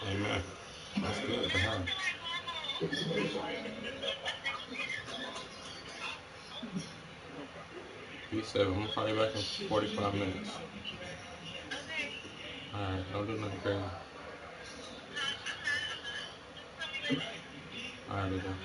Amen. That's good for him. Be safe. I'm gonna call you back in 45 minutes. Alright, don't do nothing crazy. Alright, then.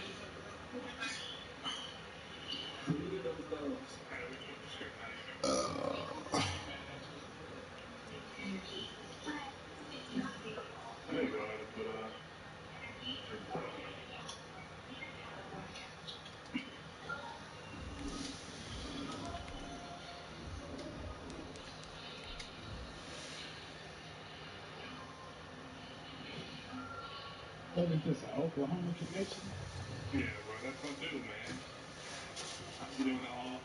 What is this, an Oklahoma connection? Yeah, bro, that's what I do, man. I've been doing it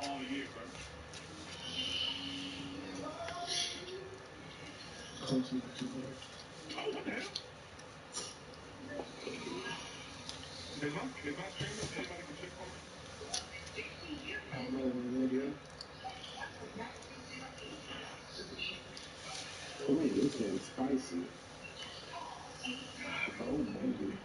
all year, bro. Close enough to there. Oh, what the hell? Is my streaming? Anybody can check for me? I don't know where it is. Oh, this is spicy. Oh, baby.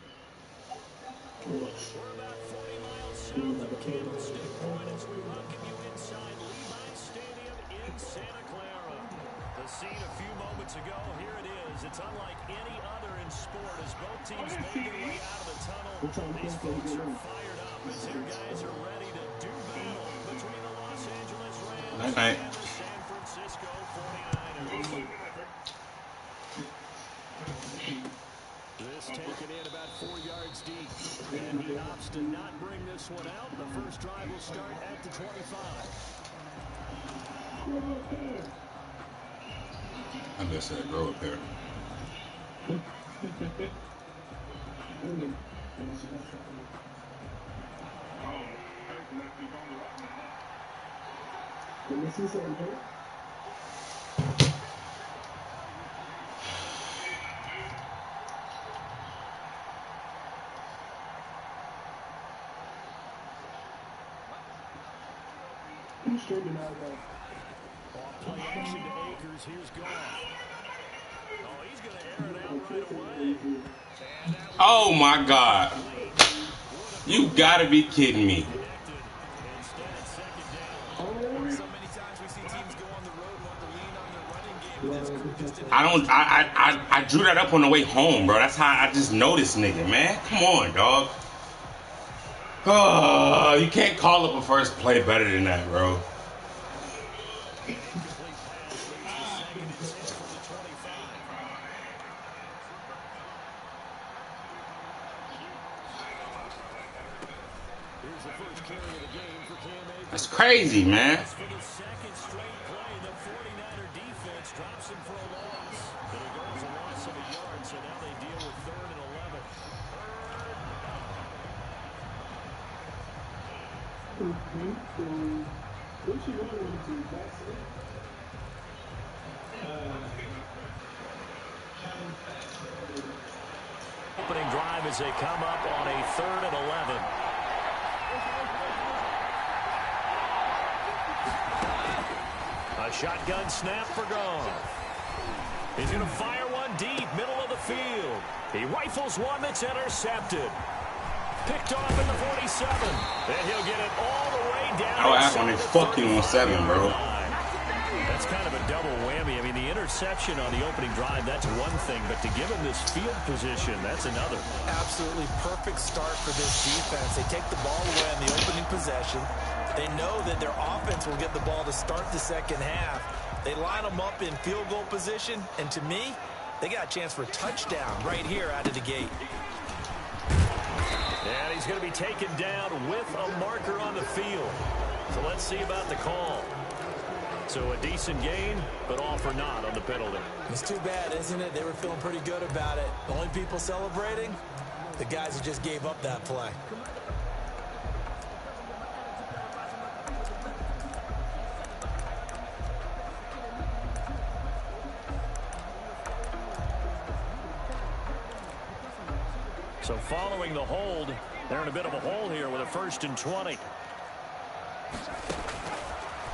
We're about 40 miles south of Candlestick Point as we welcome you inside Levi's Stadium in Santa Clara. The scene a few moments ago, here it is. It's unlike any other in sport as both teams made their way out of the tunnel. These folks are fired up as their guys are ready to do battle between the Los Angeles Rams Night night. and the San Francisco 49ers. This taken in about 4 yards deep. And he opts to not bring this one out. The first drive will start at the 25. I just said grow up here. Let me see something. He's streaming out there. Play action to Akers. Here's Goff. Oh, he's going to air it out right away. Oh my God. You gotta be kidding me. I drew that up on the way home, bro. That's how I just know this nigga, man. Come on, dog. Oh, you can't call up a first play better than that, bro. That's crazy, man. For the second straight play, the 49er defense drops him for a loss. It'll go for a loss of a yard, so now they deal with 3rd and 11. Opening drive as they come up on a 3rd and 11. A shotgun snap for Goff. He's going to fire one deep, middle of the field. He rifles one that's intercepted. Picked off in the 47. And he'll get it all the way down. I'll act when they fucking on 7, bro. That's kind of a double whammy. I mean, the interception on the opening drive, that's one thing. But to give him this field position, that's another. Absolutely perfect start for this defense. They take the ball away on the opening possession. They know that their offense will get the ball to start the second half. They line them up in field goal position. And to me, they got a chance for a touchdown right here out of the gate. And he's going to be taken down with a marker on the field. So let's see about the call. So a decent gain, but all for naught on the penalty. It's too bad, isn't it? They were feeling pretty good about it. The only people celebrating, the guys who just gave up that play. So following the hold, they're in a bit of a hole here with a 1st and 20.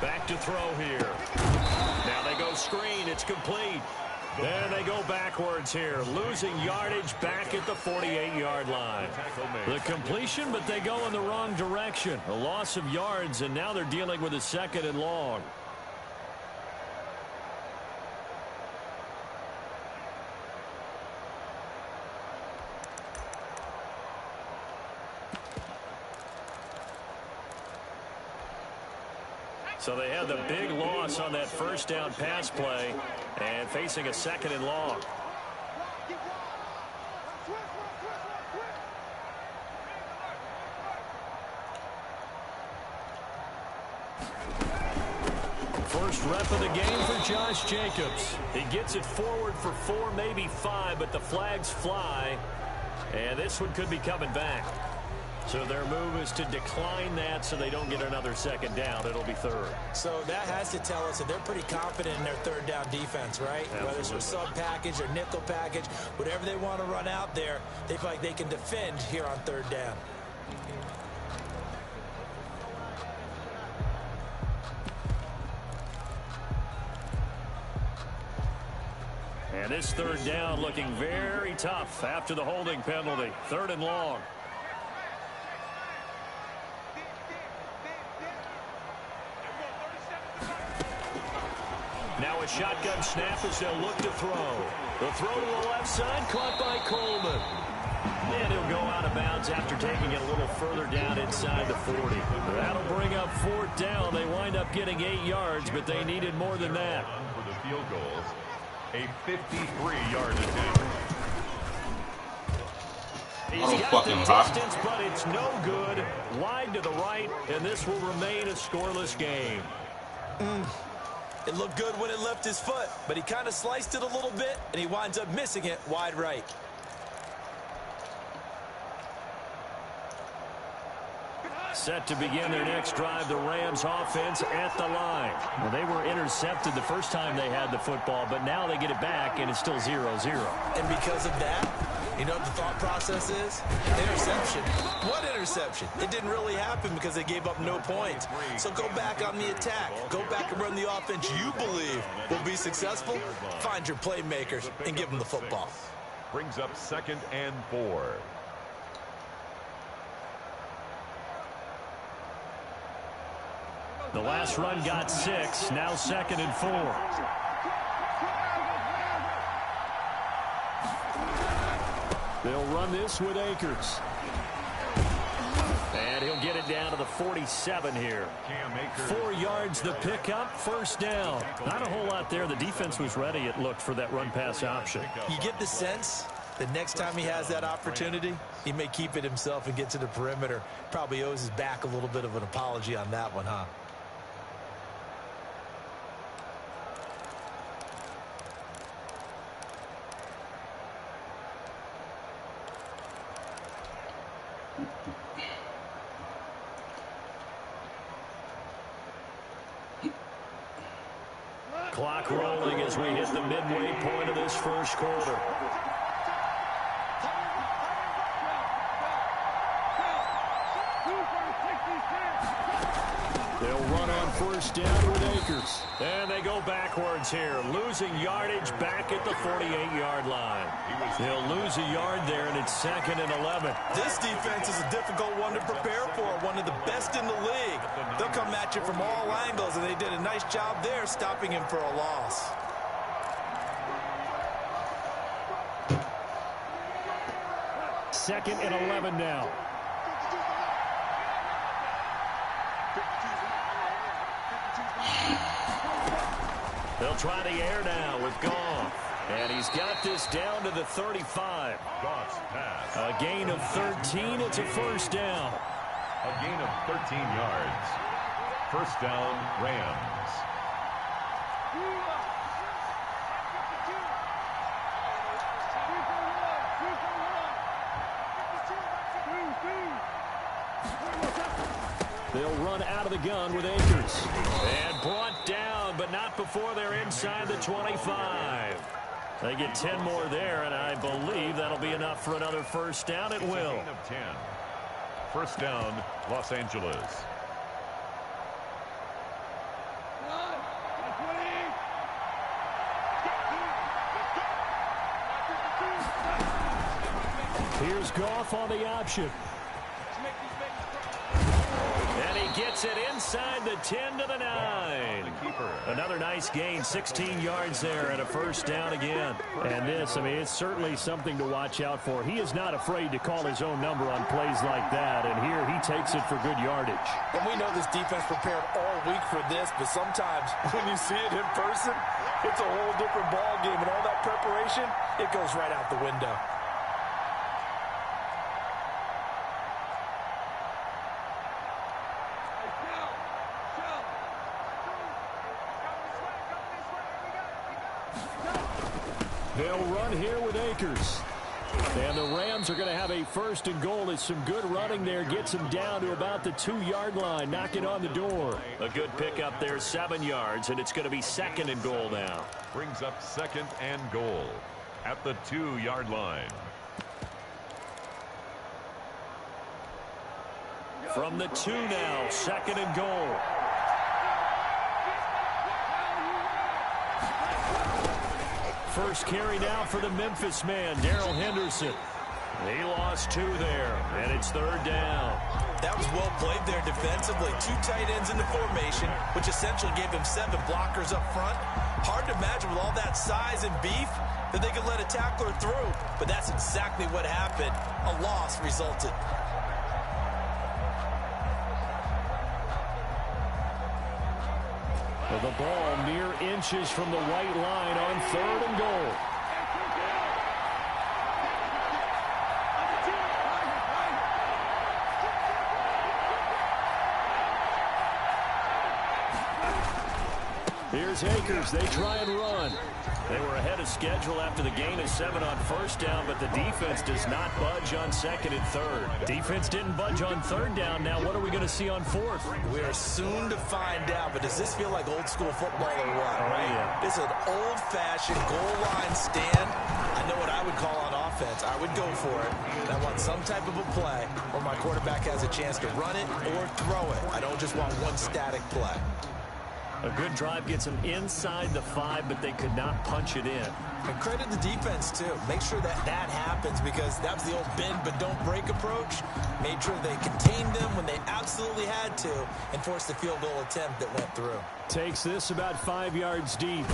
Back to throw here. Now they go screen. It's complete. And they go backwards here, losing yardage back at the 48-yard line. The completion, but they go in the wrong direction. A loss of yards, and now they're dealing with a 2nd and long. So they had the big loss on that first down pass play and facing a 2nd and long. First rep of the game for Josh Jacobs. He gets it forward for 4, maybe 5, but the flags fly. And this one could be coming back. So their move is to decline that so they don't get another 2nd down. It'll be 3rd. So that has to tell us that they're pretty confident in their 3rd down defense, right? Absolutely. Whether it's a sub package or nickel package, whatever they want to run out there, they feel like they can defend here on 3rd down. And this 3rd down looking very tough after the holding penalty. 3rd and long. Now a shotgun snap as they'll look to throw. The throw to the left side, caught by Coleman. And he'll go out of bounds after taking it a little further down inside the 40. That'll bring up 4th down. They wind up getting 8 yards, but they needed more than that. For the field goals, a 53-yard attempt. He's got the distance, but it's no good. Wide to the right, and this will remain a scoreless game. It looked good when it left his foot, but he kind of sliced it a little bit, and he winds up missing it wide right. Set to begin their next drive, the Rams offense at the line. Well, they were intercepted the first time they had the football, but now they get it back, and it's still 0-0. And because of that, you know what the thought process is? Interception. What interception? It didn't really happen because they gave up no points. So go back on the attack. Go back and run the offense you believe will be successful. Find your playmakers and give them the football. Brings up 2nd and 4. The last run got 6, now 2nd and 4. They'll run this with Akers. And he'll get it down to the 47 here. 4 yards the pickup, 1st down. Not a whole lot there. The defense was ready, it looked, for that run-pass option. You get the sense that next time he has that opportunity, he may keep it himself and get to the perimeter. Probably owes his back a little bit of an apology on that one, huh? Clock rolling as we hit the midway point of this first quarter. They'll run on 1st down with Akers. And they go backwards here, losing yardage back at the 48-yard line. They'll lose a yard there, and it's 2nd and 11. This defense is a difficult one to prepare for, one of the best in the league. They'll come at you from all angles, and they did a nice job there stopping him for a loss. Second and 11 now. They'll try the air now with Goff. And he's got this down to the 35. Goff's pass. A gain of 13. It's a 1st down. A gain of 13 yards. 1st down, Rams. They'll run out of the gun with Akers. And brought down, but not before they're inside the 25. They get 10 more there, and I believe that'll be enough for another 1st down. It will. Gain of 10. 1st down, Los Angeles. Here's Goff on the option. And he gets it inside the 10 to the 9. Another nice gain, 16 yards there and a first down again. And this, I mean, it's certainly something to watch out for. He is not afraid to call his own number on plays like that. And here he takes it for good yardage. And we know this defense prepared all week for this, but sometimes when you see it in person, it's a whole different ball game. And all that preparation, it goes right out the window. They'll run here with Akers. And the Rams are going to have a first and goal. It's some good running there. Gets him down to about the 2-yard line. Knocking on the door. A good pickup there, 7 yards, and it's going to be second and goal now. Brings up second and goal at the 2-yard line. From the 2 now, second and goal. First carry now for the Memphis man, Darrell Henderson. He lost 2 there, and it's third down. That was well played there defensively. 2 tight ends in the formation, which essentially gave him 7 blockers up front. Hard to imagine with all that size and beef that they could let a tackler through, but that's exactly what happened. A loss resulted. The ball mere inches from the white line on third and goal. Here's Akers. They try and run. They were ahead of schedule after the gain of 7 on first down, but the defense does not budge on second and third. Defense didn't budge on third down. Now what are we going to see on fourth? We are soon to find out, but does this feel like old school football or what? Right? Yeah. This is an old-fashioned goal line stand. I know what I would call on offense. I would go for it. And I want some type of a play where my quarterback has a chance to run it or throw it. I don't just want one static play. A good drive gets them inside the 5, but they could not punch it in. And credit the defense, too. Make sure that that happens because that was the old bend but don't break approach. Made sure they contained them when they absolutely had to and forced the field goal attempt that went through. Takes this about 5 yards deep.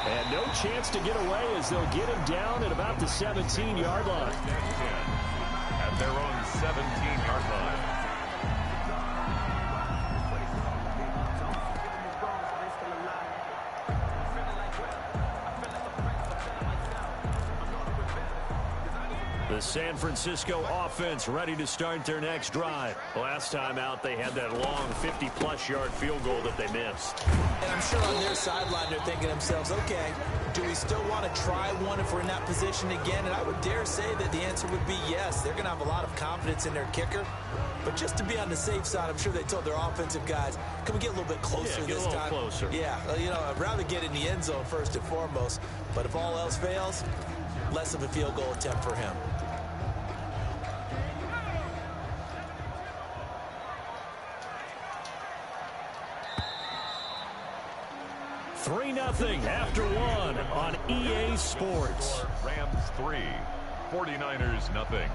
And no chance to get away as they'll get him down at about the 17-yard line. At their own 17-yard line. The San Francisco offense ready to start their next drive. Last time out, they had that long 50-plus yard field goal that they missed. And I'm sure on their sideline, they're thinking to themselves, okay, do we still want to try one if we're in that position again? And I would dare say that the answer would be yes. They're going to have a lot of confidence in their kicker. But just to be on the safe side, I'm sure they told their offensive guys, can we get a little bit closer this time? Get a little closer. Yeah, you know, I'd rather get in the end zone first and foremost. But if all else fails, less of a field goal attempt for him. 3-0 after 1 on EA Sports. Rams 3, 49ers nothing.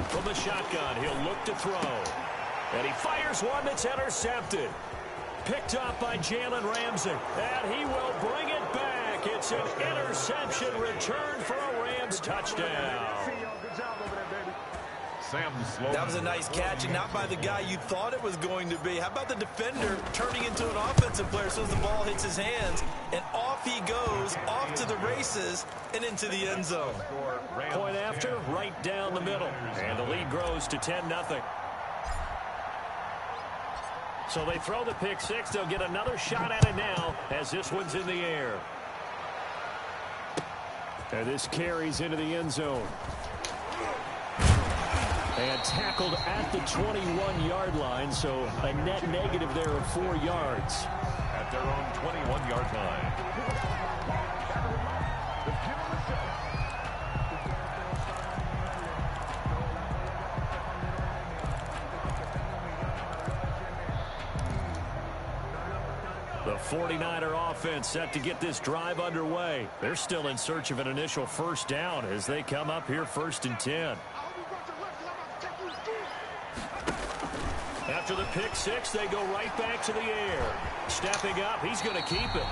From the shotgun, he'll look to throw. And he fires one that's intercepted. Picked up by Jalen Ramsey. And he will bring it back. It's an interception return for a Rams touchdown. That was a nice catch, and not by the guy you thought it was going to be. How about the defender turning into an offensive player as soon as the ball hits his hands, and off he goes, off to the races, and into the end zone. Point after, right down the middle, and the lead grows to 10-0. So they throw the pick six. They'll get another shot at it now as this one's in the air. And this carries into the end zone. And tackled at the 21-yard line, so a net negative there of 4 yards. At their own 21-yard line. The 49er offense set to get this drive underway. They're still in search of an initial first down as they come up here 1st and 10. After the pick six, they go right back to the air. Stepping up, he's going to keep it.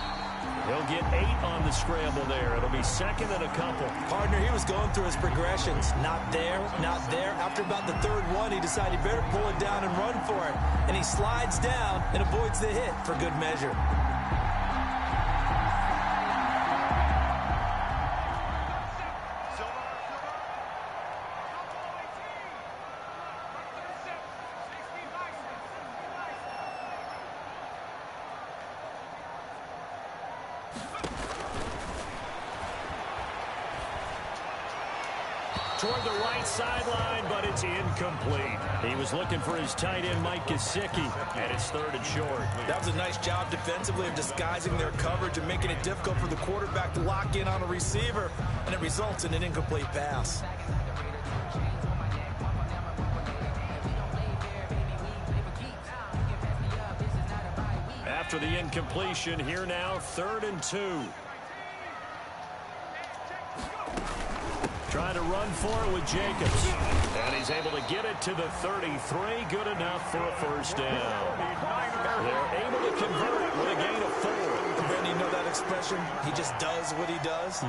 He'll get 8 on the scramble there. It'll be 2nd and a couple. Partner, he was going through his progressions. Not there, not there. After about the 3rd one, he decided he better pull it down and run for it. And he slides down and avoids the hit for good measure. Toward the right sideline, but it's incomplete. He was looking for his tight end, Mike Gesicki, and it's 3rd and short. That was a nice job defensively of disguising their coverage and making it difficult for the quarterback to lock in on a receiver, and it results in an incomplete pass. After the incompletion, here now, 3rd and 2. Trying to run for it with Jacobs. And he's able to get it to the 33. Good enough for a first down. They're able to convert it with a gain of 4. Ben, you know that expression? He just does what he does.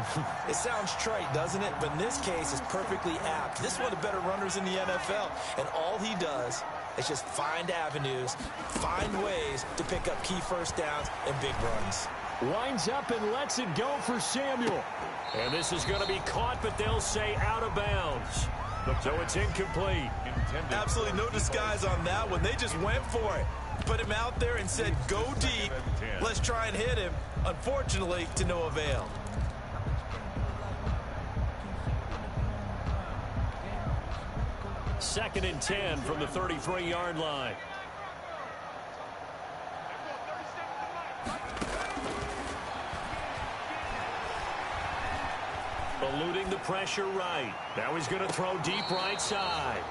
It sounds trite, doesn't it? But in this case, it's perfectly apt. This is one of the better runners in the NFL. And all he does is just find avenues, find ways to pick up key first downs and big runs. Winds up and lets it go for Samuel. And this is going to be caught, but they'll say out of bounds. So it's incomplete. Absolutely no disguise on that one. They just went for it. Put him out there and said, go deep. Let's try and hit him. Unfortunately, to no avail. Second and 10 from the 33-yard line. Eluding the pressure right. Now he's going to throw deep right side.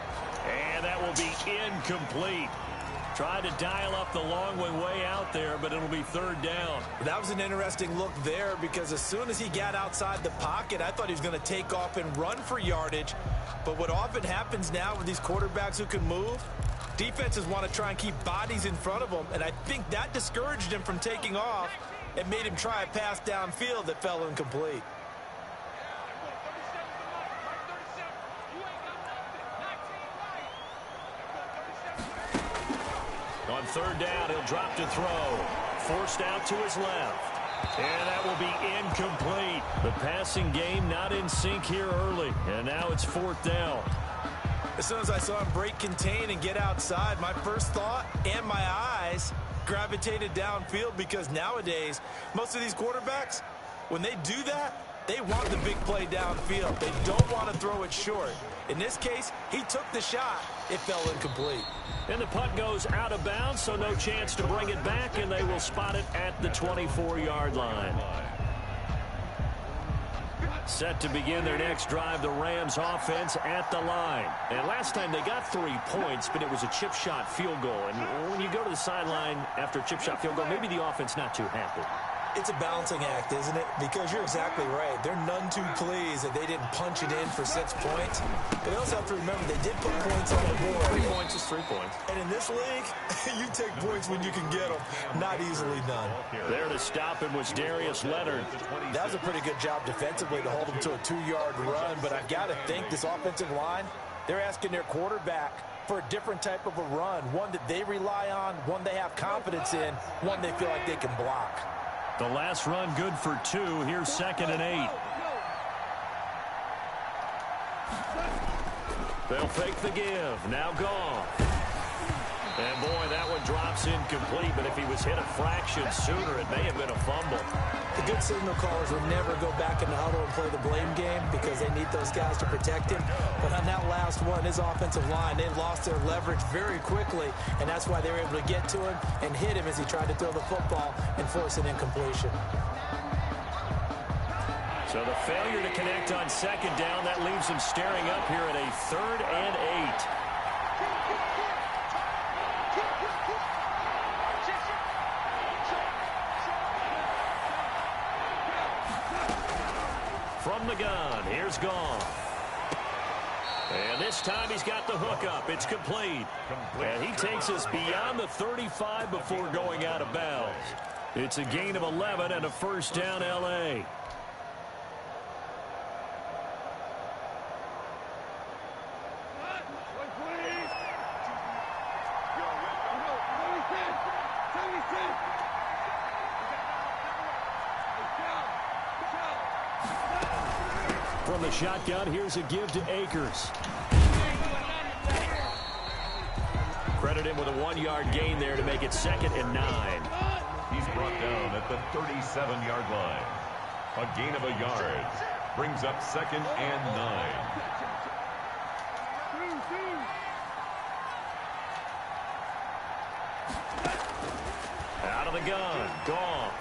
And that will be incomplete. Tried to dial up the long way out there, but it'll be 3rd down. That was an interesting look there because as soon as he got outside the pocket, I thought he was going to take off and run for yardage. But what often happens now with these quarterbacks who can move, defenses want to try and keep bodies in front of them, and I think that discouraged him from taking off and made him try a pass downfield that fell incomplete. On 3rd down, he'll drop to throw. Forced out to his left. And that will be incomplete. The passing game not in sync here early. And now it's 4th down. As soon as I saw him break contain and get outside, my first thought and my eyes gravitated downfield because nowadays, most of these quarterbacks, when they do that, they want the big play downfield. They don't want to throw it short. In this case, he took the shot. It fell incomplete. And the punt goes out of bounds, so no chance to bring it back, and they will spot it at the 24-yard line. Set to begin their next drive, the Rams offense at the line. And last time they got 3 points, but it was a chip shot field goal. And when you go to the sideline after a chip shot field goal, maybe the offense not too happy. It's a balancing act, isn't it? Because you're exactly right. They're none too pleased that they didn't punch it in for 6 points. But they also have to remember they did put points on the board. 3 points is 3 points. And in this league, you take points when you can get them. Not easily done. There to stop him was Darius Leonard. That was a pretty good job defensively to hold him to a 2-yard run. But I've got to think this offensive line, they're asking their quarterback for a different type of a run. One that they rely on, one they have confidence in, one they feel like they can block. The last run good for 2. Here's 2nd and 8. They'll fake the give. Now gone. And boy, that one drops incomplete, but if he was hit a fraction sooner, it may have been a fumble. The good signal callers would never go back in the huddle and play the blame game because they need those guys to protect him. But on that last one, his offensive line, they lost their leverage very quickly, and that's why they were able to get to him and hit him as he tried to throw the football and force an incompletion. So the failure to connect on second down, that leaves him staring up here at a 3rd and 8. From the gun, here's Goff. And this time he's got the hook up. It's complete. And he takes us beyond the 35 before going out of bounds. It's a gain of 11 and a first down, L.A. From the shotgun, here's a give to Akers. Credit him with a 1-yard gain there to make it 2nd and 9. He's brought down at the 37-yard line. A gain of a yard brings up 2nd and 9. Out of the gun, Goff.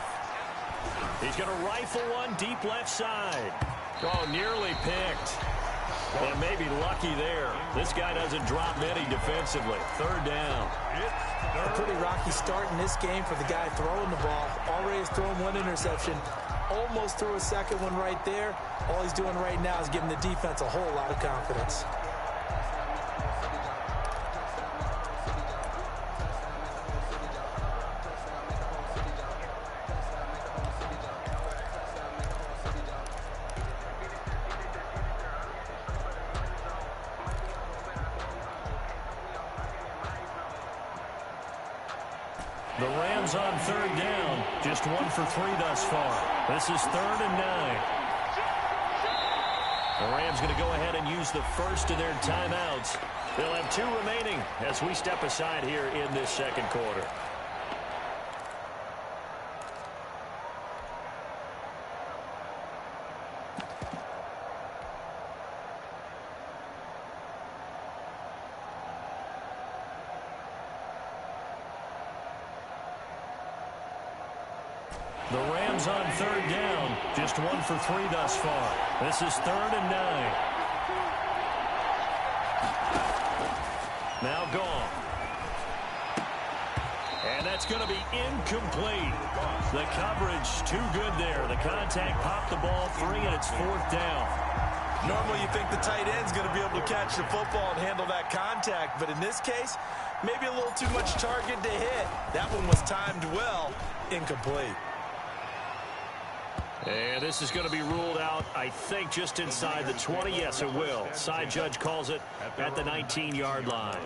He's going to rifle one deep left side. Oh, nearly picked. And maybe lucky there. This guy doesn't drop many defensively. 3rd down. A pretty rocky start in this game for the guy throwing the ball. Already has thrown 1 interception. Almost threw a second one right there. All he's doing right now is giving the defense a whole lot of confidence. The Rams on 3rd down. Just 1 for 3 thus far. This is 3rd and 9. The Rams going to go ahead and use the first of their timeouts. They'll have 2 remaining as we step aside here in this 2nd quarter. The Rams on 3rd down. Just 1 for 3 thus far. This is 3rd and 9. Now Goff. And that's going to be incomplete. The coverage too good there. The contact popped the ball free, and it's 4th down. Normally you think the tight end's going to be able to catch the football and handle that contact, but in this case, maybe a little too much target to hit. That one was timed well. Incomplete. And this is going to be ruled out, I think, just inside the 20. Yes, it will. Side judge calls it at the 19-yard line.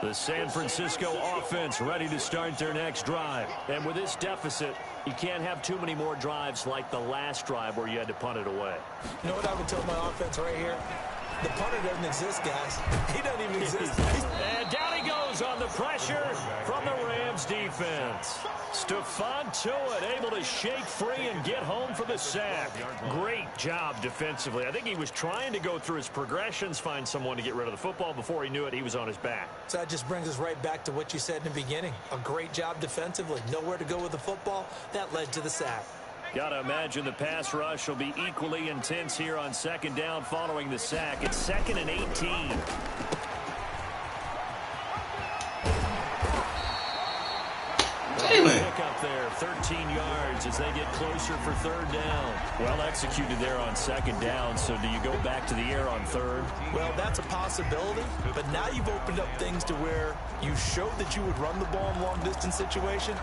The San Francisco offense ready to start their next drive. And with this deficit, you can't have too many more drives like the last drive where you had to punt it away. You know what I would tell my offense right here? The punter doesn't exist, guys. He doesn't even exist. And down he goes on the pressure from the Rams defense. Stephon Tuitt able to shake free and get home for the sack. Great job defensively. I think he was trying to go through his progressions, find someone to get rid of the football. Before he knew it, he was on his back. So that just brings us right back to what you said in the beginning. A great job defensively. Nowhere to go with the football. That led to the sack. Got to imagine the pass rush will be equally intense here on 2nd down following the sack. It's 2nd and 18. Pick up there, 13 yards as they get closer for 3rd down. Well executed there on 2nd down. So do you go back to the air on 3rd? Well, that's a possibility, but now you've opened up things to where you showed that you would run the ball in long-distance situation.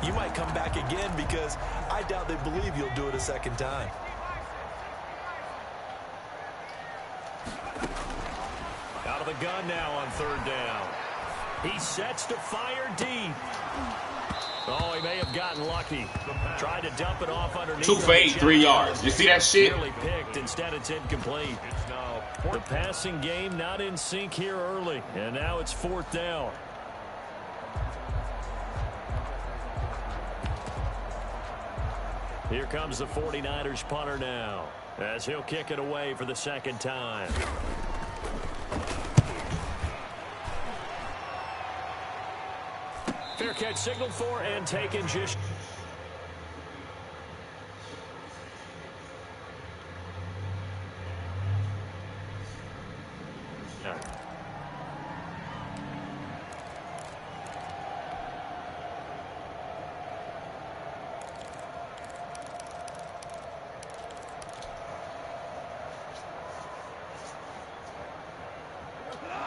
You might come back again because I doubt they believe you'll do it a 2nd time. Out of the gun now on 3rd down. He sets to fire deep. Oh, he may have gotten lucky. Tried to dump it off underneath. 2 for 8, 3 yards. You see that shit? Nearly picked. Instead, it's incomplete. The passing game not in sync here early. And now it's 4th down. Here comes the 49ers punter now, as he'll kick it away for the 2nd time. Fair catch signaled for and taken just.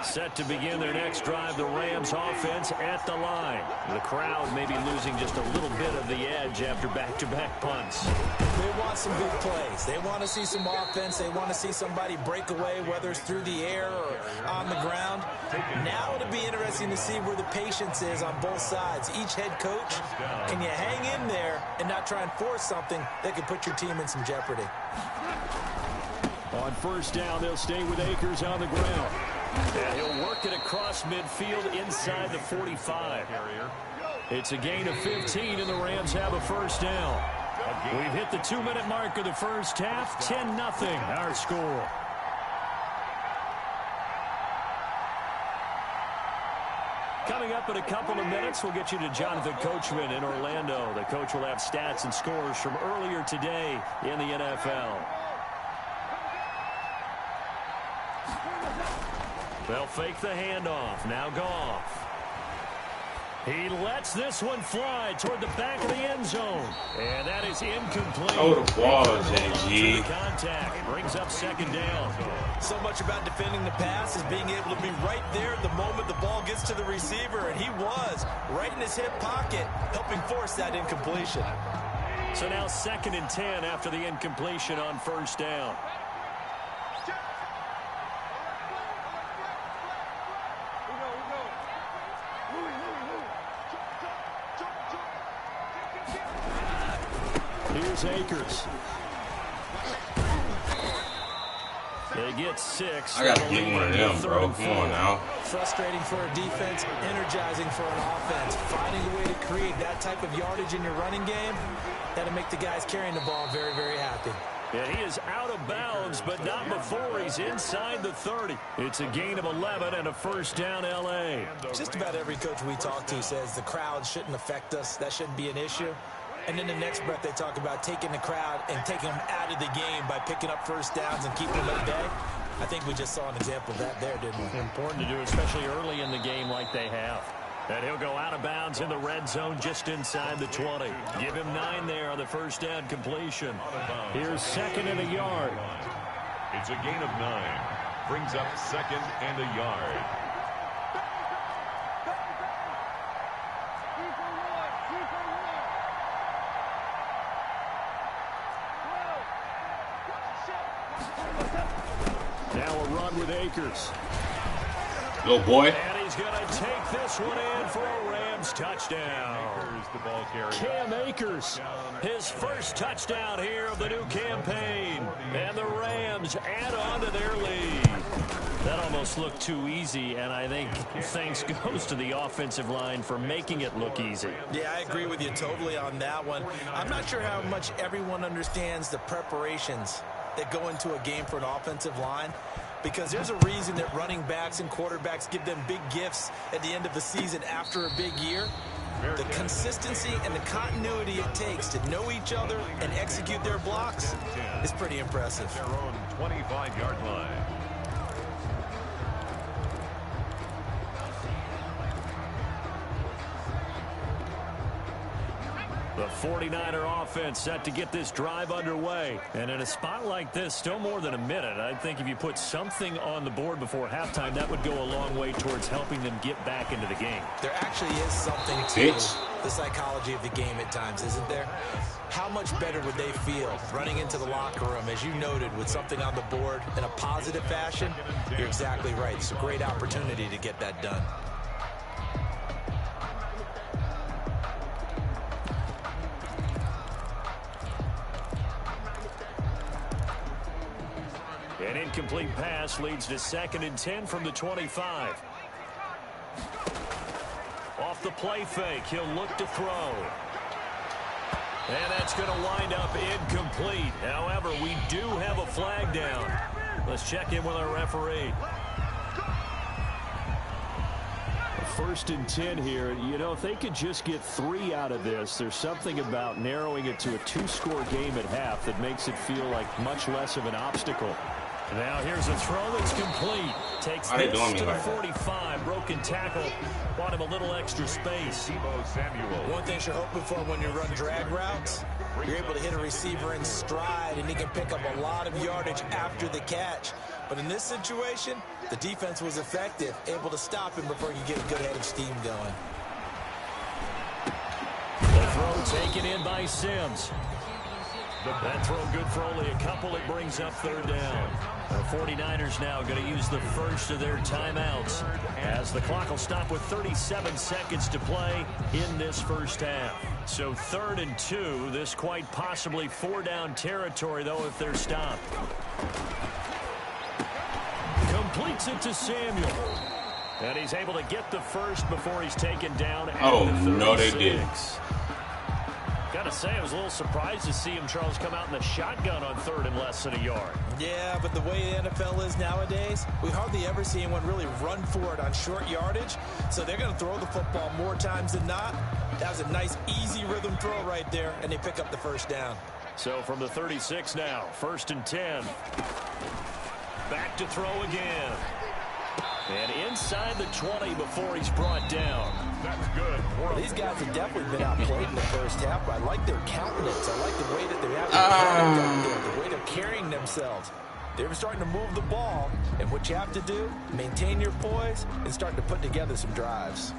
Set to begin their next drive, the Rams offense at the line. The crowd may be losing just a little bit of the edge after back-to-back punts. They want some big plays. They want to see some offense. They want to see somebody break away, whether it's through the air or on the ground. Now it'll be interesting to see where the patience is on both sides. Each head coach, can you hang in there and not try and force something that could put your team in some jeopardy? On 1st down, they'll stay with Akers on the ground. And he'll work it across midfield inside the 45. It's a gain of 15, and the Rams have a 1st down. We've hit the 2-minute mark of the 1st half. 10-0 our score. Coming up in a couple of minutes, we'll get you to Jonathan Coachman in Orlando. The coach will have stats and scores from earlier today in the NFL. They'll fake the handoff. Now Goff. He lets this one fly toward the back of the end zone. And that is incomplete. Oh, the ball, JG. Contact brings up 2nd down. So much about defending the pass is being able to be right there at the moment the ball gets to the receiver. And he was right in his hip pocket, helping force that incompletion. So now 2nd and 10 after the incompletion on 1st down. Here's Akers. They get 6. I got to get one of them, bro. Come on now. Frustrating for a defense, energizing for an offense. Finding a way to create that type of yardage in your running game, that'll make the guys carrying the ball very, very happy. Yeah, he is out of bounds, but not before he's inside the 30. It's a gain of 11 and a 1st down, L.A. Just about every coach we talk to says the crowd shouldn't affect us. That shouldn't be an issue. And then the next breath they talk about taking the crowd and taking them out of the game by picking up 1st downs and keeping them at bay. I think we just saw an example of that there, didn't we? Important to do, especially early in the game like they have. And he'll go out of bounds in the red zone just inside the 20. Give him 9 there on the 1st down completion. Here's 2nd and a yard. It's a gain of 9. Brings up 2nd and a yard. Now a run with Akers. Go, boy. And he's going to take this one in for a Rams touchdown. Cam Akers, his 1st touchdown here of the new campaign. And the Rams add on to their lead. That almost looked too easy, and I think thanks goes to the offensive line for making it look easy. Yeah, I agree with you totally on that one. I'm not sure how much everyone understands the preparations that go into a game for an offensive line, because there's a reason that running backs and quarterbacks give them big gifts at the end of the season after a big year. The consistency and the continuity it takes to know each other and execute their blocks is pretty impressive. Their own 25-yard line. The 49er offense set to get this drive underway. And in a spot like this, still more than a minute, I think if you put something on the board before halftime, that would go a long way towards helping them get back into the game. There actually is something to the psychology of the game at times, isn't there? How much better would they feel running into the locker room, as you noted, with something on the board in a positive fashion? You're exactly right. It's a great opportunity to get that done. An incomplete pass leads to 2nd and 10 from the 25. Off the play fake, he'll look to throw. And that's going to wind up incomplete. However, we do have a flag down. Let's check in with our referee. 1st and 10 here. You know, if they could just get 3 out of this, there's something about narrowing it to a 2-score game at half that makes it feel like much less of an obstacle. Now here's a throw that's complete. Takes this to the 45. Broken tackle. Bought him a little extra space. One thing you're hoping for when you run drag routes, you're able to hit a receiver in stride, and he can pick up a lot of yardage after the catch. But in this situation, the defense was effective, able to stop him before you get a good head of steam going. The throw taken in by Sims. That throw good for only a couple. It brings up 3rd down. The 49ers now going to use the first of their timeouts as the clock will stop with 37 seconds to play in this first half. So 3rd and 2. This quite possibly 4-down territory, though, if they're stopped. Completes it to Samuel. And he's able to get the first before he's taken down. Oh, no, they didn't. Gotta say, I was a little surprised to see him, Charles, come out in the shotgun on 3rd and less than a yard. Yeah, but the way the NFL is nowadays, we hardly ever see anyone really run for it on short yardage. So they're going to throw the football more times than not. That was a nice, easy rhythm throw right there, and they pick up the 1st down. So from the 36 now, 1st and 10. Back to throw again. And inside the 20 before he's brought down. That's good. Well, these guys have definitely been outplayed in the first half, but I like their countenance. I like the way that they're having product out there, the way they're carrying themselves. They're starting to move the ball, and what you have to do, maintain your poise and start to put together some drives.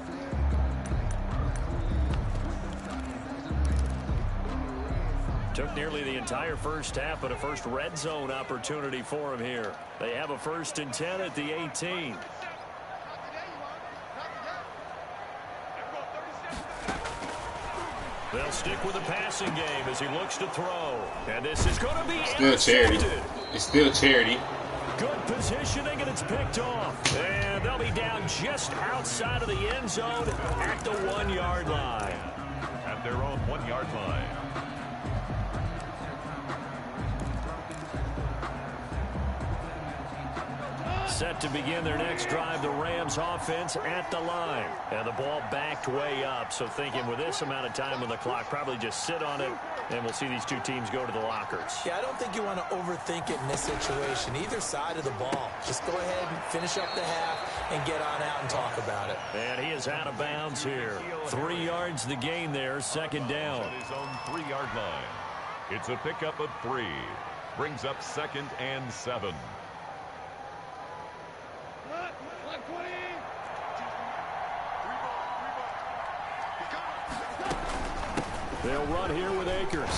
Took nearly the entire first half, but a first red zone opportunity for him here. They have a 1st and 10 at the 18. They'll stick with the passing game as he looks to throw. And this is going to be still charity. It's still charity. Good positioning, and it's picked off. And they'll be down just outside of the end zone at the 1-yard line. At their own 1-yard line. Set to begin their next drive, the Rams offense at the line. And the ball backed way up, so thinking with this amount of time on the clock, probably just sit on it, and we'll see these two teams go to the lockers. Yeah, I don't think you want to overthink it in this situation, either side of the ball. Just go ahead and finish up the half and get on out and talk about it. And he is out of bounds here. 3 yards the gain there, 2nd down. At his own 3-yard line. It's a pickup of 3. Brings up 2nd and 7. They'll run here with Akers.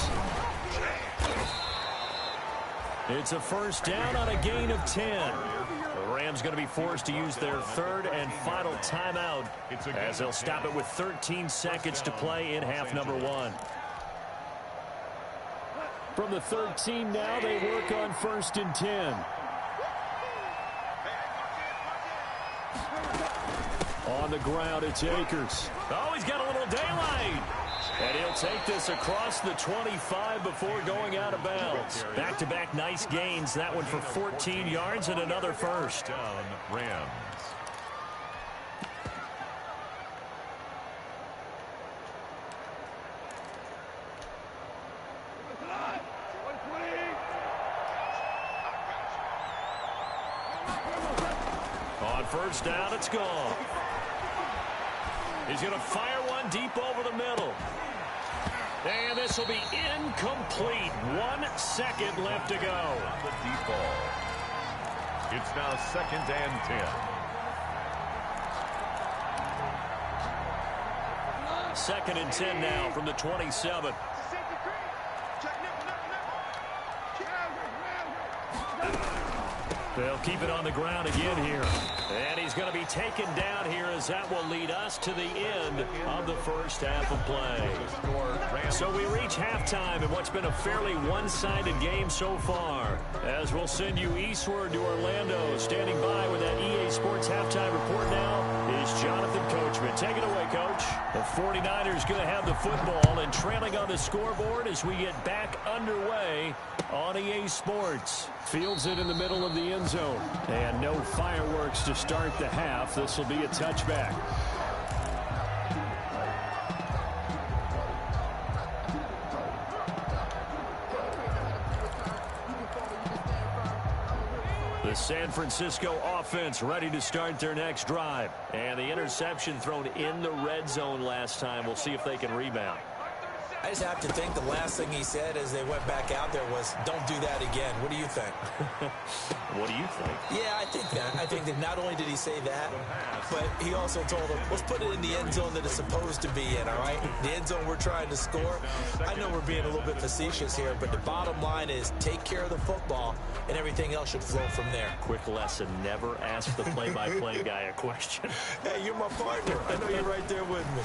It's a 1st down on a gain of 10. The Rams going to be forced to use their 3rd and final timeout as they'll stop it with 13 seconds to play in half number 1. From the 13 now, they work on 1st and 10. On the ground, it's Akers. Oh, he's got a little daylight. And he'll take this across the 25 before going out of bounds. Back-to-back nice gains. That one for 14 yards and another first. Down, Rams. On 1st down, it's gone. He's going to fire one deep over the middle. And this will be incomplete. 1 second left to go. The deep ball. It's now 2nd and 10. 2nd and 10 now from the 27. They'll keep it on the ground again here. And he's going to be taken down here as that will lead us to the end of the first half of play. So we reach halftime in what's been a fairly one-sided game so far. As we'll send you eastward to Orlando. Standing by with that EA Sports halftime report now is Jonathan Coachman. Take it away, Coach. The 49ers going to have the football and trailing on the scoreboard as we get back underway on EA Sports. Fields it in the middle of the end zone. And no fireworks to start the half. This will be a touchback. The San Francisco offense ready to start their next drive. And the interception thrown in the red zone last time. We'll see if they can rebound. I just have to think the last thing he said as they went back out there was, don't do that again. What do you think? What do you think? Yeah, I think that. I think that not only did he say that, but he also told them, let's put it in the end zone that it's supposed to be in, all right? The end zone we're trying to score. I know we're being a little bit facetious here, but the bottom line is take care of the football, and everything else should flow from there. Quick lesson, never ask the play-by-play guy a question. Hey, you're my partner. I know you're right there with me.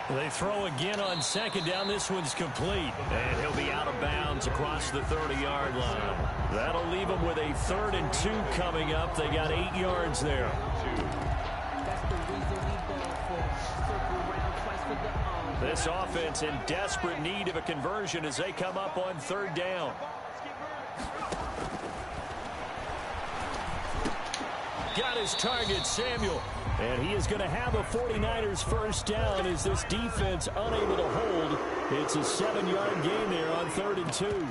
They throw again on second down. This one's complete. And he'll be out of bounds across the 30-yard line. That'll leave them with a 3rd and 2 coming up. They got 8 yards there. This offense in desperate need of a conversion as they come up on 3rd down. Got his target, Samuel. And he is going to have a 49ers first down as this defense unable to hold. It's a 7-yard gain there on 3rd and 2.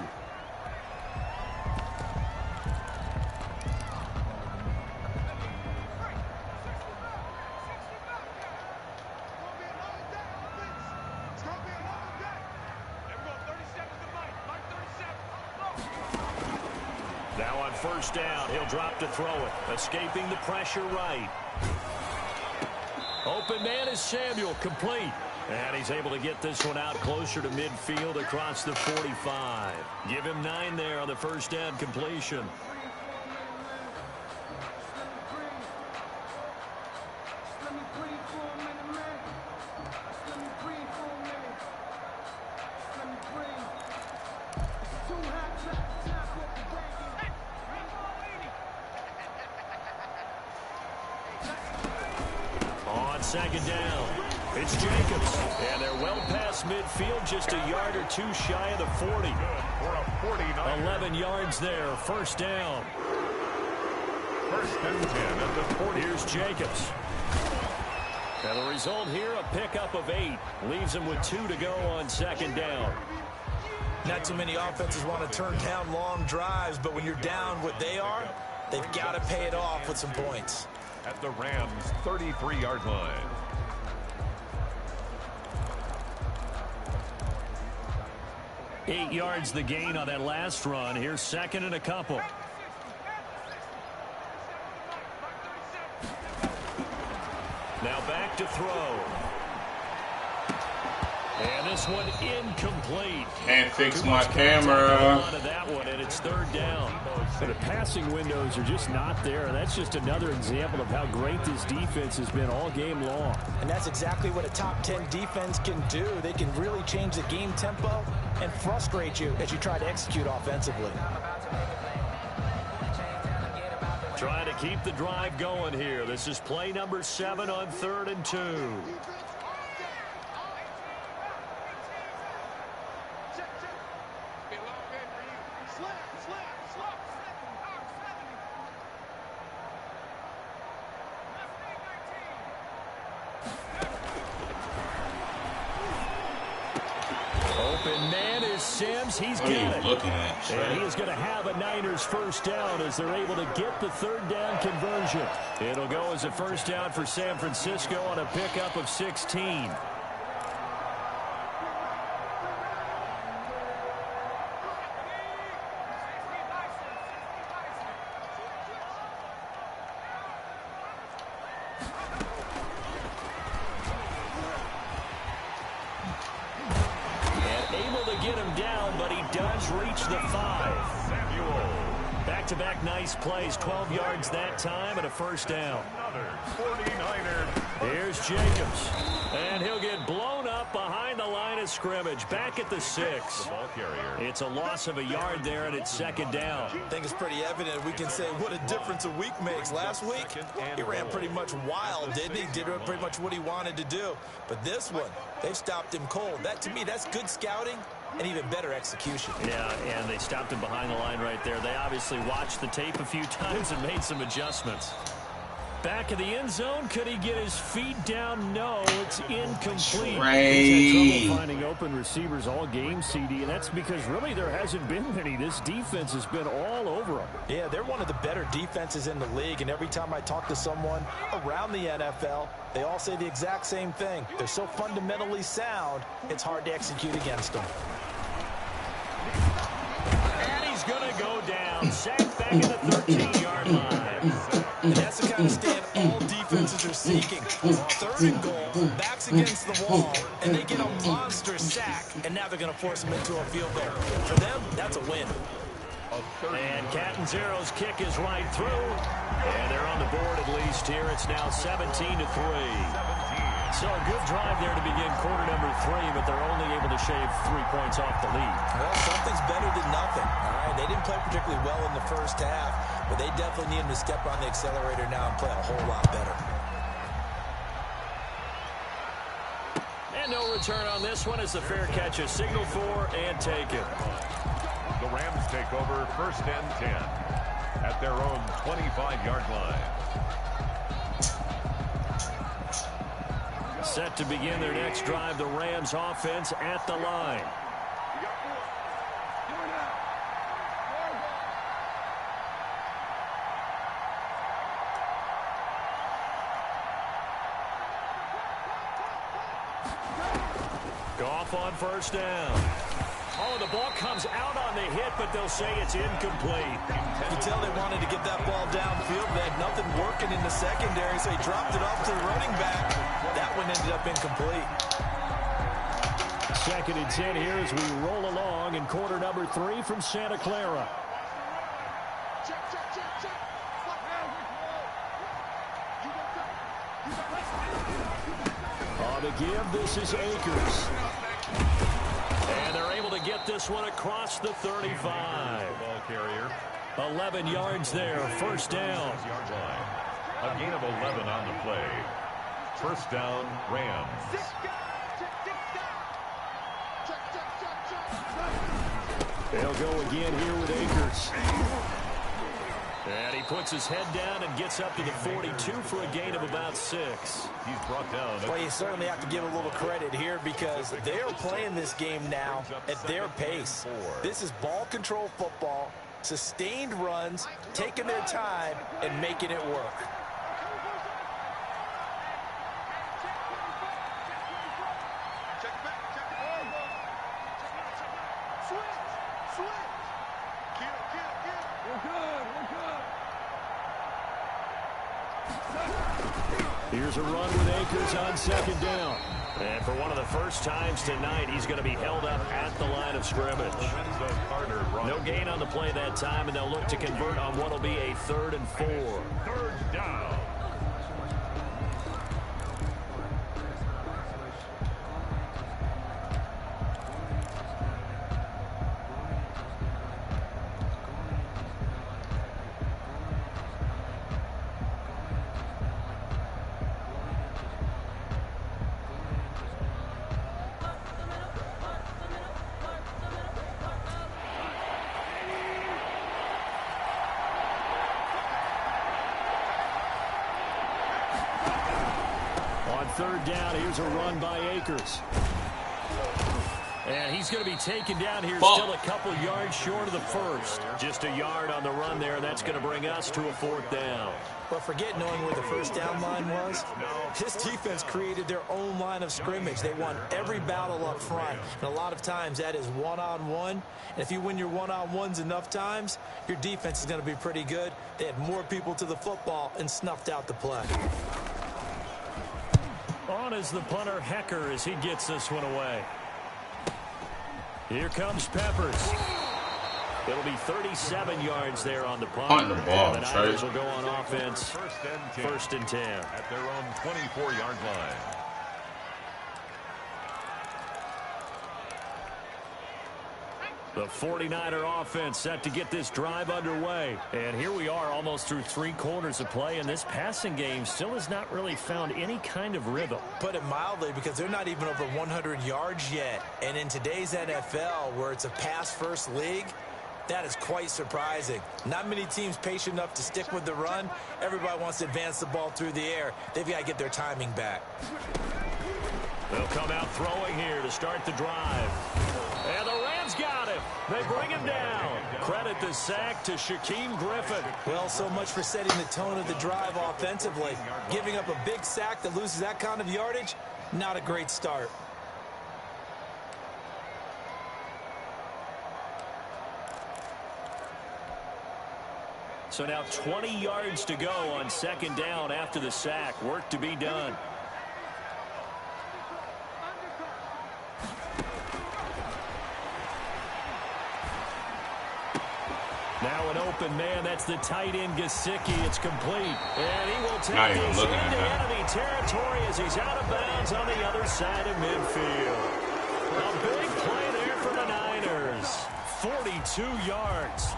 Now on first down, he'll drop to throw it. Escaping the pressure right. Open man is Samuel, complete. And he's able to get this one out closer to midfield across the 45. Give him 9 there on the first down completion. Second down. It's Jacobs. And they're well past midfield, just a yard or 2 shy of the 40. 11 yards there. First down. First and 10 at the 40. Here's Jacobs. And the result here, a pickup of 8. Leaves them with 2 to go on second down. Not too many offenses want to turn down long drives, but when you're down what they are, they've got to pay it off with some points. At the Rams' 33-yard line. Eight yards the gain on that last run. Here's second and a couple. Now back to throw. And this one incomplete. Can't fix my camera. That one, and it's 3rd down. So the passing windows are just not there. And that's just another example of how great this defense has been all game long. And that's exactly what a top 10 defense can do. They can really change the game tempo and frustrate you as you try to execute offensively. Trying to keep the drive going here. This is play number 7 on 3rd and 2. Open man is Sims. He's got it. Looking at, and he is going to have a Niners first down as they're able to get the 3rd down conversion. It'll go as a first down for San Francisco on a pickup of 16. get him down, but he does reach the 5. Samuel. Back-to-back nice plays, 12 yards that time and a first down. Another 49er. Here's Jacobs, and he'll get blown up behind the line of scrimmage, back at the 6. The ball carrier. It's a loss of a yard there, and it's second down. I think it's pretty evident. We can say what a difference a week makes. Last week, he ran pretty much wild, didn't he? Did pretty much what he wanted to do. But this one, they stopped him cold. That, to me, that's good scouting and even better execution. Yeah, and they stopped him behind the line right there. They obviously watched the tape a few times and made some adjustments. Back of the end zone, could he get his feet down? No, it's incomplete. He's had trouble finding open receivers all game, CD, and that's because really there hasn't been many. This defense has been all over them. Yeah, they're one of the better defenses in the league, and every time I talk to someone around the NFL, they all say the exact same thing. They're so fundamentally sound, it's hard to execute against them. And he's going to go down. Sacked back at the 13-yard line. And that's the kind of stand all defenses are seeking. 3rd and goal, backs against the wall, and they get a monster sack, and now they're going to force them into a field goal. For them, that's a win. And Catanzaro's kick is right through. And they're on the board at least here. It's now 17-3. So a good drive there to begin quarter number 3, but they're only able to shave 3 points off the lead. Well, something's better than nothing. All right, they didn't play particularly well in the first half, but they definitely need them to step on the accelerator now and play a whole lot better. And no return on this one as the fair catch is signaled for and taken. The Rams take over 1st and 10 at their own 25-yard line. Set to begin their next drive, the Rams offense at the line. Goff on 1st down. Oh, the ball comes out on the hit, but they'll say it's incomplete. You can tell they wanted to get that ball downfield. They had nothing working in the secondary, so he dropped it off to the running back. That one ended up incomplete. 2nd and 10 here as we roll along in quarter number 3 from Santa Clara. On the give, this is Akers. And they're able to get this one across the 35. Ball carrier. 11 yards there, 1st down. Yard line. A gain of 11 on the play. 1st down, Rams. They'll go again here with Akers. And he puts his head down and gets up to the 42 for a gain of about 6. He's brought down. Well, you certainly have to give a little credit here because they are playing this game now at their pace. This is ball control football, sustained runs, taking their time, and making it work. Here's a run with Akers on 2nd down. And for one of the first times tonight, he's going to be held up at the line of scrimmage. No gain on the play that time, and they'll look to convert on what will be a 3rd and 4. 3rd down. On 3rd down, here's a run by Akers. And he's going to be taken down here, still a couple yards short of the 1st. Just a yard on the run there, and that's going to bring us to a 4th down. But forget knowing where the 1st down line was. This defense created their own line of scrimmage. They won every battle up front. And a lot of times that is one-on-one. And if you win your one-on-ones enough times, your defense is going to be pretty good. They had more people to the football and snuffed out the play. On is the punter, Hecker, as he gets this one away. Here comes Peppers. It'll be 37 yards there on the punt. Punt the ball, and the Niners will go on offense. First and 10. At their own 24-yard line. The 49er offense set to get this drive underway. And here we are almost through 3 quarters of play, and this passing game still has not really found any kind of rhythm. Put it mildly, because they're not even over 100 yards yet. And in today's NFL, where it's a pass-first league, that is quite surprising. Not many teams patient enough to stick with the run. Everybody wants to advance the ball through the air. They've got to get their timing back. They'll come out throwing here to start the drive. And the Rams got him. They bring him down. Credit the sack to Shaquem Griffin. Well, so much for setting the tone of the drive offensively. Giving up a big sack that loses that kind of yardage, not a great start. So now 20 yards to go on second down after the sack. Work to be done. Now an open man. That's the tight end, Gesicki. It's complete. And he will take this into enemy territory as he's out of bounds on the other side of midfield. A big play there for the Niners. 42 yards.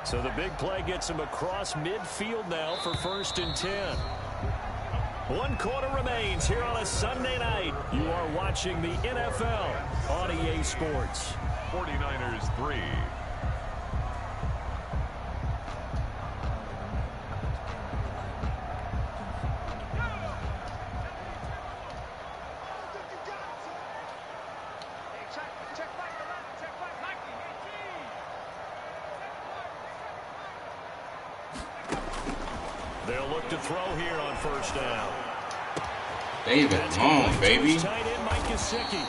So the big play gets him across midfield now for first and 10. 1 quarter remains here on a Sunday night. You are watching the NFL on EA Sports. 49ers 3. They'll look to throw here on first down. David Long, baby. Tight end Mike Gesicki.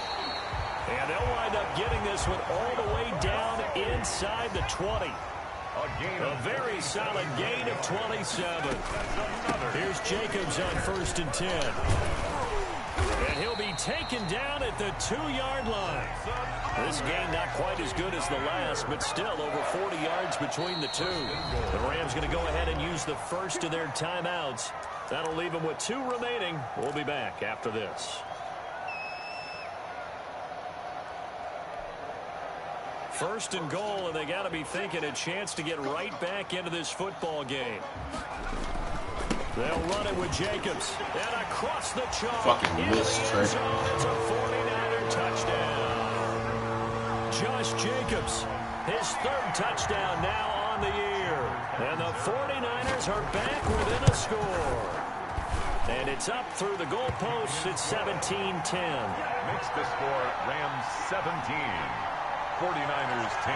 And they'll wind up getting this one all the way down inside the 20. A very solid gain of 27. Here's Jacobs on first and 10. And he'll be taken down at the 2-yard line. This game not quite as good as the last, but still over 40 yards between the two. The Rams going to go ahead and use the first of their timeouts. That'll leave them with 2 remaining. We'll be back after this. First and goal, and they got to be thinking a chance to get right back into this football game. They'll run it with Jacobs. And across the chalk. Fucking missed, Trey. It's a 49er touchdown. Josh Jacobs, his 3rd touchdown now on the year. And the 49ers are back within a score. And it's up through the goalposts. It's 17-10. Makes the score Rams 17. 49ers 10.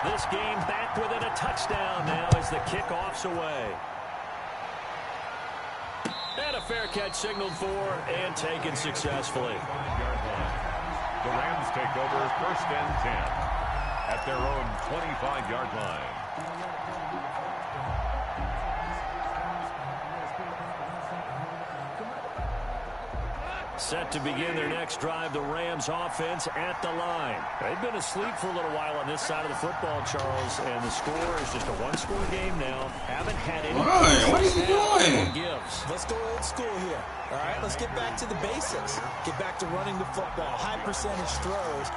This game back within a touchdown now as the kickoff's away. And a fair catch signaled for and taken successfully. The Rams take over first and 10 at their own 25-yard line. Set to begin their next drive, the Rams offense at the line. They've been asleep for a little while on this side of the football, Charles, and the score is just a 1-score game now. Haven't had any. Ryan, what are you doing? Let's go old school here. All right, let's get back to the basics. Get back to running the football, high percentage throws.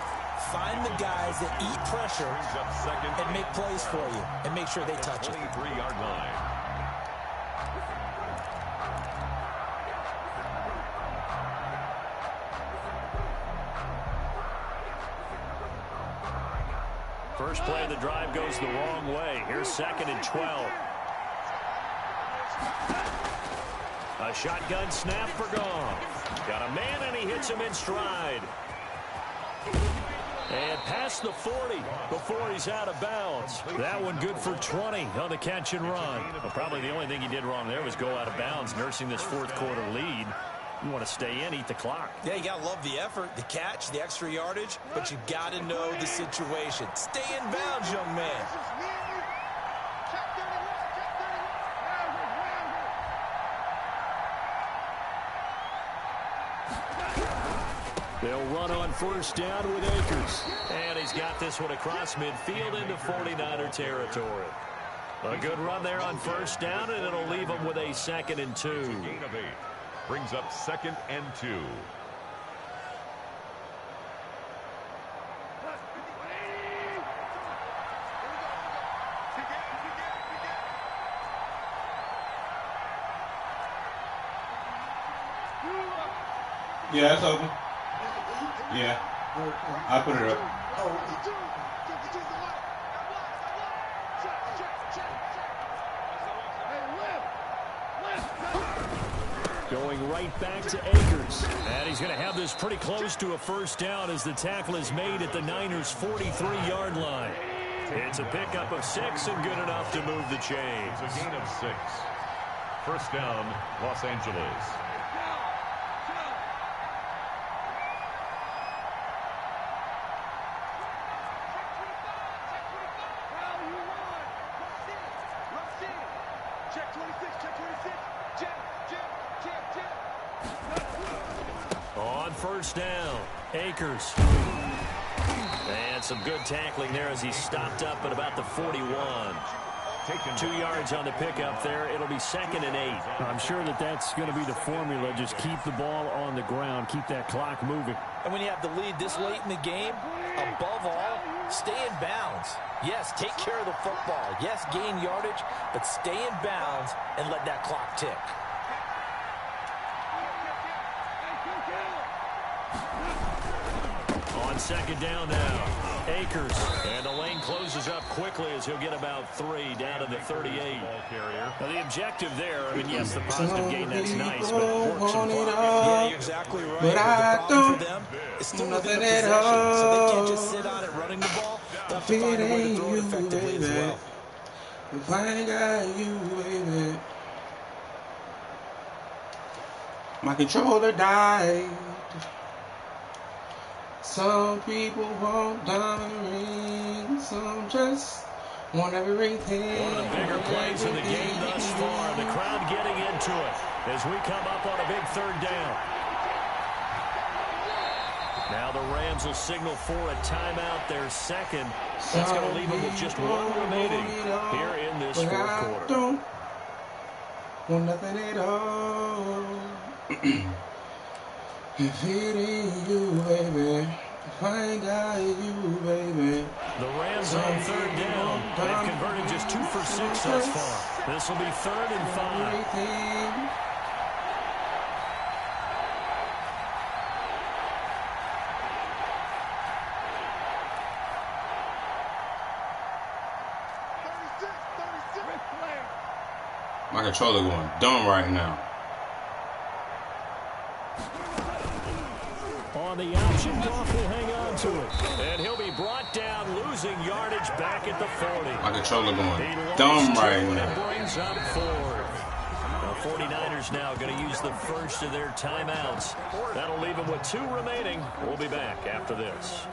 Find the guys that eat pressure and make plays for you and make sure they touch it. 23-yard line. First play of the drive goes the wrong way. Here's 2nd and 12. A shotgun snap for Goff. Got a man, and he hits him in stride. And past the 40 before he's out of bounds. That one good for 20 on the catch and run. Well, probably the only thing he did wrong there was go out of bounds, nursing this 4th quarter lead. You want to stay in, eat the clock. Yeah, you got to love the effort, the catch, the extra yardage, but you got to know the situation. Stay in bounds, young man. They'll run on first down with Akers. And he's got this one across midfield into 49er territory. A good run there on first down, and it'll leave them with a 2nd and 2. It's a gain of 8. Brings up 2nd and 2. Yeah, it's open. Yeah. I put it up. Going right back to Akers. And he's going to have this pretty close to a first down as the tackle is made at the Niners' 43-yard line. It's a pickup of 6 and good enough to move the chains. It's a gain of 6. First down, Los Angeles. On first down, Akers. And some good tackling there as he stopped up at about the 41. 2 yards on the pickup there. It'll be 2nd and 8. I'm sure that's going to be the formula. Just keep the ball on the ground. Keep that clock moving. And when you have the lead this late in the game, above all, stay in bounds. Yes, take care of the football. Yes, gain yardage, but stay in bounds and let that clock tick. On 2nd down now, Akers. And the lane closes up quickly as he'll get about 3 down to the 38. Now the objective there, I mean, yes, the positive gain, that's nice, but work some clock. Yeah, you're exactly right. But the problem for them is still within the possession, so they can't just sit on it running the ball. They'll have to find a way to throw it effectively as well. If I ain't got you, baby. My controller died. Some people want diamond rings, some just want everything. One of the bigger plays in the game thus far. The crowd getting into it as we come up on a big 3rd down. Now the Rams will signal for a timeout, their 2nd. That's going to leave them with just 1 remaining here in this 4th quarter. Don't want nothing at all. If it ain't you, baby, if I ain't got you, baby. The Rams on 3rd down. They've converted just 2 for 6 thus far. This will be 3rd and 5. My controller going dumb right now. On the option, Goff will hang on to it. And he'll be brought down, losing yardage back at the 40. My controller going dumb right now. Brings up 4. The 49ers now going to use the first of their timeouts. That'll leave them with 2 remaining. We'll be back after this.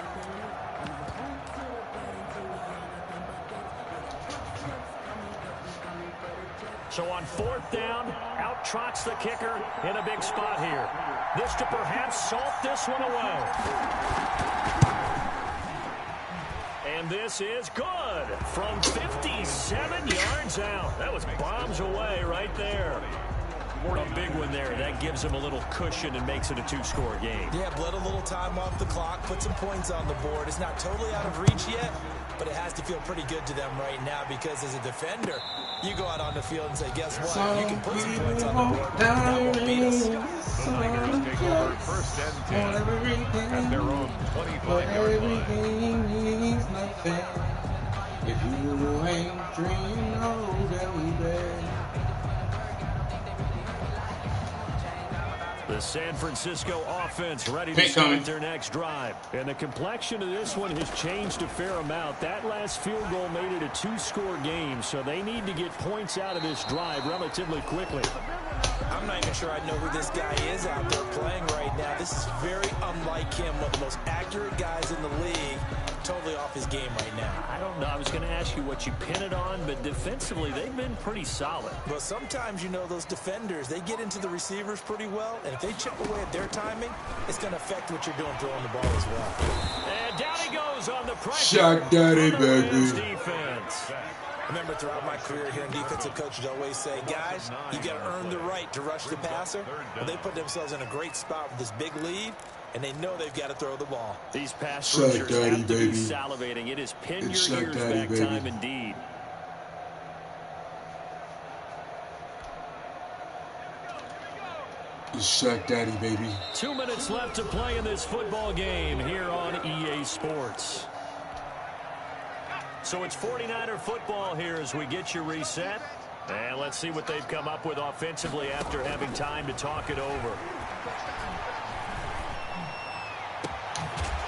So on 4th down, out trots the kicker in a big spot here. This to perhaps salt this one away. And this is good from 57 yards out. That was bombs away right there. A big one there. That gives them a little cushion and makes it a 2-score game. Yeah, bled a little time off the clock, put some points on the board. It's not totally out of reach yet, but it has to feel pretty good to them right now because as a defender, you go out on the field and say, guess what? You can put some points on the board. That won't beat us. The Niners take over 1st and 10 at their own 25-yard line. Everything means nothing if you ain't dreaming, oh baby. The San Francisco offense ready to start their next drive. And the complexion of this one has changed a fair amount. That last field goal made it a 2-score game, so they need to get points out of this drive relatively quickly. I'm not even sure I know who this guy is out there playing right now. This is very unlike him, one of the most accurate guys in the league. Totally off his game right now. I don't know. I was going to ask you what you pin it on, but defensively, they've been pretty solid. But sometimes, you know, those defenders, they get into the receivers pretty well, and if they chip away at their timing, it's going to affect what you're doing throwing the ball as well. And down he goes on the pressure. Shot daddy, baby. Defense. Remember, throughout my career here in defensive coaches always say, guys, you got to earn the right to rush the passer. Well, they put themselves in a great spot with this big lead, and they know they've got to throw the ball. These pass Shut rushers daddy, have to baby. be salivating. It is pin It's your shut ears daddy, back baby. time indeed. Shaq Daddy, baby. 2 minutes left to play in this football game here on EA Sports. So it's 49er football here as we get you reset. And let's see what they've come up with offensively after having time to talk it over.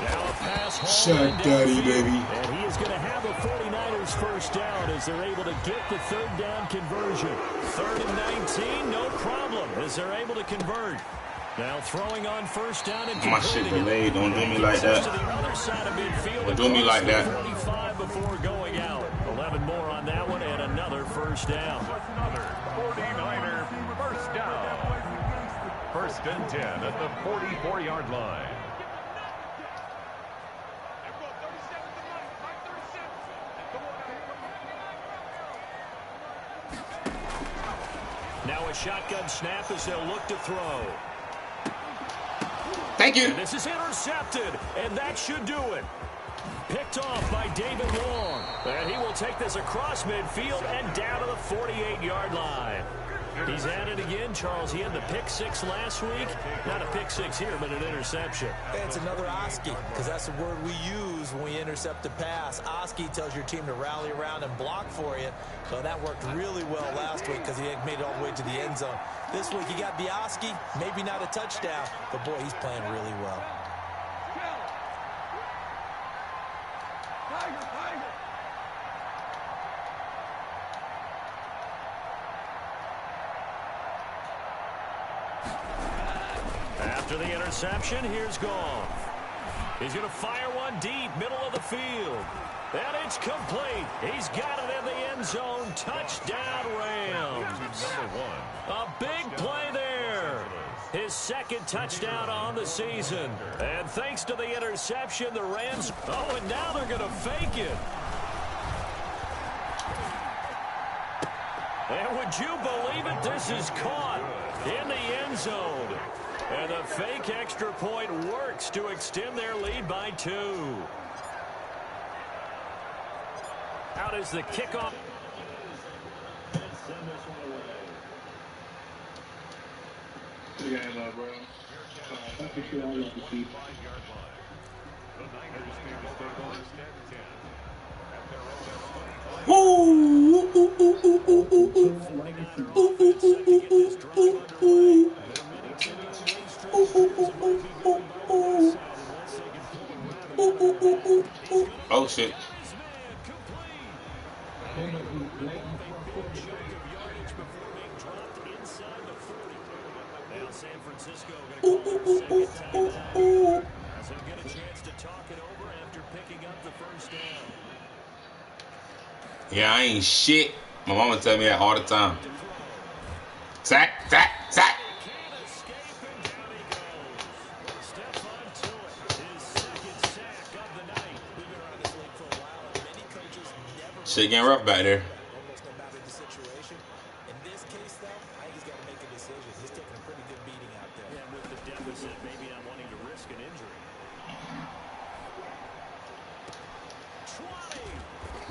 Now a pass home Shaq Daddy, baby. and he is going to have a 49ers first down as they're able to get the third down conversion. 3rd and 19, no problem as they're able to convert. Now throwing on first down and My shit delayed. Don't do me like that. to the other side of midfield. Don't do me like that. 45 before going out. 11 more on that one and another first down. Another 49er first down. 1st and 10 at the 44-yard line. Now a shotgun snap as they'll look to throw. Thank you. And this is intercepted, and that should do it. Picked off by David Long. And he will take this across midfield and down to the 48-yard line. He's at it again, Charles. He had the pick six last week. Not a pick six here, but an interception. It's another Oski, because that's the word we use when we intercept a pass. Oski tells your team to rally around and block for you. So that worked really well last week because he had made it all the way to the end zone. This week, you got the Oski, maybe not a touchdown, but boy, he's playing really well. After the interception, here's Goff. He's going to fire one deep, middle of the field. And it's complete. He's got it in the end zone. Touchdown, Rams. A big play there. His 2nd touchdown on the season. And thanks to the interception, the Rams... Oh, and now they're going to fake it. And would you believe it? This is caught in the end zone. And the fake extra point works to extend their lead by 2. Out is the kickoff. You got love, bro. I sure I love to see. Oh shit. Now San Francisco going to call their 2nd timeout. As they get a chance to talk it over after picking up the first down. Yeah, I ain't shit. My mama tell me that all the time. Sack, sack, sack. Can't escape, and down he goes. Step onto it. His 2nd sack of the night. We've been around this league for a while, and many coaches never... Shit getting rough back there. Almost no matter the situation. In this case, though, I think he's got to make a decision. He's taking a pretty good beating out there. And with the deficit, maybe not wanting to risk an injury.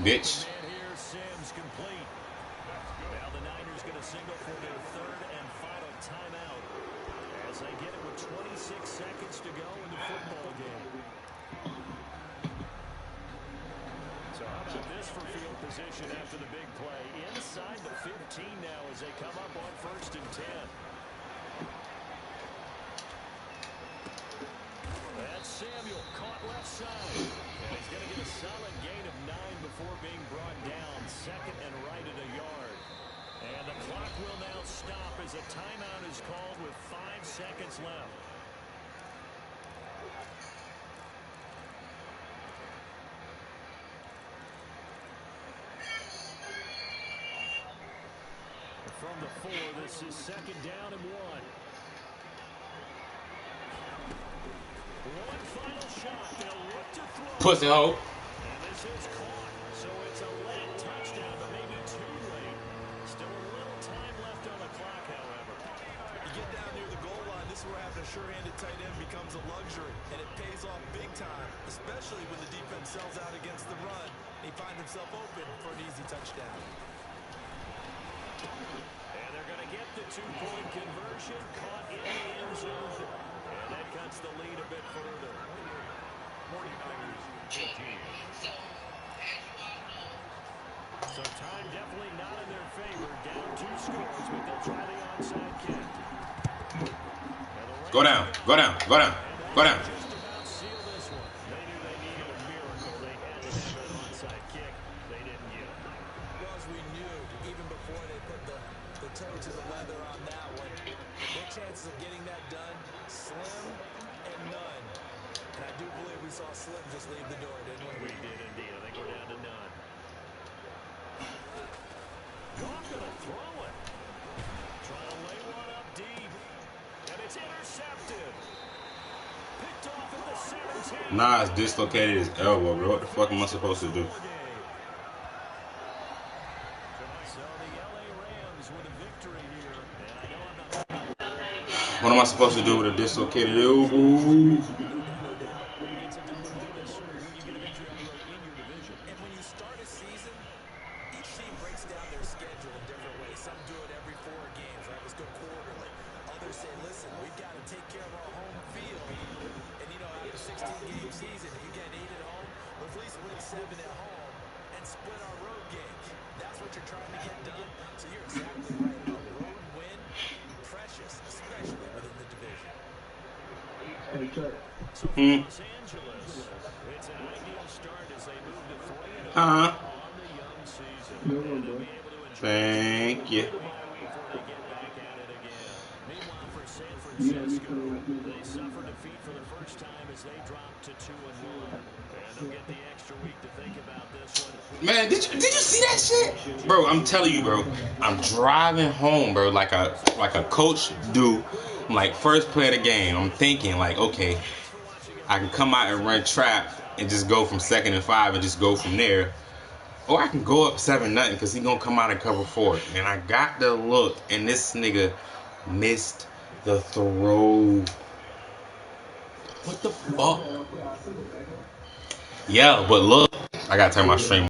20. Bitch. And here's Sims complete. Now the Niners going to signal for their 3rd and final timeout as they get it with 26 seconds to go in the football game. So how about this for field position after the big play? Inside the 15 now as they come up on 1st and 10. That's Samuel caught left side. And he's going to get a solid gain of 9 before being brought down. 2nd and right at a yard. And the clock will now stop as a timeout from the 4. This is 2nd down and 1. One final shot. They'll look to throw. Pussy hole. And this is caught. So it's a late touchdown, but maybe too late. Still a little time left on the clock, however. You get down near the goal line, this is where having a sure-handed tight end becomes a luxury, and it pays off big time, especially when the defense sells out against the run, and he finds himself open for an easy touchdown. And they're going to get the 2-point conversion, caught in the end zone, and that cuts the lead a bit further. 49ers 15. So time definitely not in their favor. Down 2 scores, but they'll try the onside kick. Go down. Go down. Go down. Go down. Just about seal this one. They knew they needed a miracle. They had to have an onside kick. They didn't get it. Well, as we knew, even before they put the toe to the leather on that one, their chances of getting that done, slim and none. And I do believe we saw Slim just leave the door, didn't we? We did indeed. I think we're down to none. Goff gonna throw it. Trying to lay one up deep. And it's intercepted. Picked off at the 17. Nas dislocated his elbow, bro. What the fuck am I supposed to do? So the LA Rams with a victory here. And I know I'm not. What am I supposed to do with a dislocated elbow? It's a double bonus when you get a victory on the road in your division. And when you start a season, each team breaks down their schedule in different ways. Some do it every 4 games, right? Let's go quarterly. Others say, listen, we've got to take care of our home field. And, you know, after a 16-game season, if you get 8 at home, let's at least win 7 at home and split our road games. That's what you're trying to get done. So you're exactly right. A road win, precious, especially within the division. So for Los Angeles, it's an ideal start as they move to 3-0 on the young season. And they'll be able to enjoy Thank you. before they get back at it again. Meanwhile, for San Francisco, they suffered defeat for the first time as they dropped to 2-1. And they'll get the extra week to think about this one. Man, did you see that shit? Bro, I'm telling you, bro. I'm driving home, bro, like a coach do. I'm like, first play of the game. I'm thinking, like, okay, I can come out and run trap and just go from 2nd and 5 and just go from there. Or I can go up 7-0 because he's going to come out and cover 4. And I got the look, and this nigga missed the throw. What the fuck? Yeah, but look, I got to turn my stream